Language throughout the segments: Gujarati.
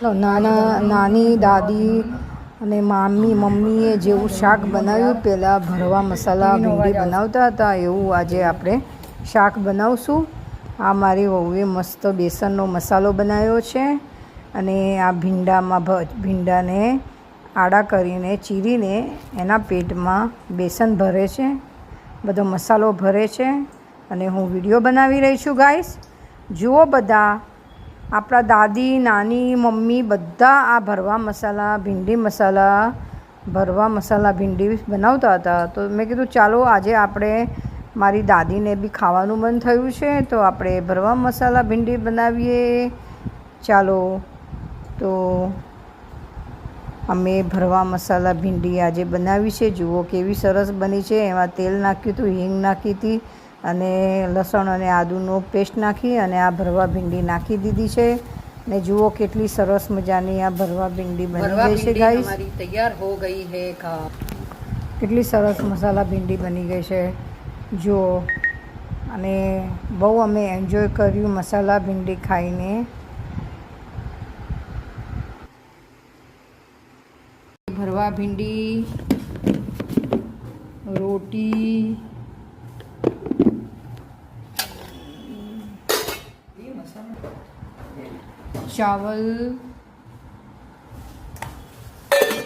નાની દાદી અને મમ્મીએ જેવું શાક બનાવ્યું, પહેલાં ભરવા મસાલા ભીંડી બનાવતા હતા એવું આજે આપણે શાક બનાવશું। આ મારી વહુએ મસ્ત બેસનનો મસાલો બનાવ્યો છે અને આ ભીંડાને આડા કરીને ચીરીને એના પેટમાં બેસન ભરે છે, બધો મસાલો ભરે છે અને હું વિડીયો બનાવી રહી છું ગાઈસ। જુઓ બધા, આપણા દાદી, નાની, મમ્મી બધા આ ભરવા મસાલા ભીંડી બનાવતા હતા। તો મેં કીધું ચાલો આજે આપણે, મારી દાદીને બી ખાવાનું મન થયું છે તો આપણે ભરવા મસાલા ભીંડી બનાવીએ। ચાલો, તો અમે ભરવા મસાલા ભીંડી આજે બનાવી છે। જુઓ કેવી સરસ બની છે। એમાં તેલ નાખ્યું હતું, હિંગ નાખી હતી અને લસણ અને આદુનો પેસ્ટ નાખી અને આ ભરવા ભીંડી નાખી દીધી છે ને જુઓ કેટલી સરસ મજાની આ ભરવા ભીંડી બની ગઈ છે ગાઈસ। हमारी तैयार हो गई है खा। કેટલી સરસ મસાલા ભીંડી બની ગઈ છે જુઓ, અને બહુ અમે એન્જોય કર્યું મસાલા ભીંડી ખાઈને। ભરવા ભીંડી, રોટી, ચાવલ,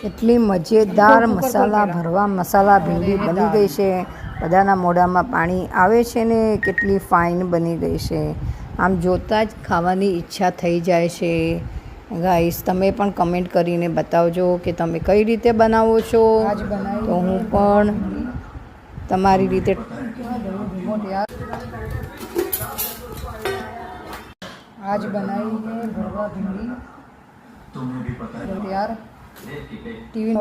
એટલી મજેદાર ભરવા મસાલા ભીંડી બની ગઈ છે। બધાના મોઢામાં પાણી આવે છે ને કેટલી ફાઇન બની ગઈ છે। આમ જોતાં જ ખાવાની ઈચ્છા થઈ જાય છે ગાઈસ। તમે પણ કમેન્ટ કરીને બતાવજો કે તમે કઈ રીતે બનાવો છો, તો હું પણ તમારી રીતે आज बनाई है भरवा भिंडी। तो यार टीवी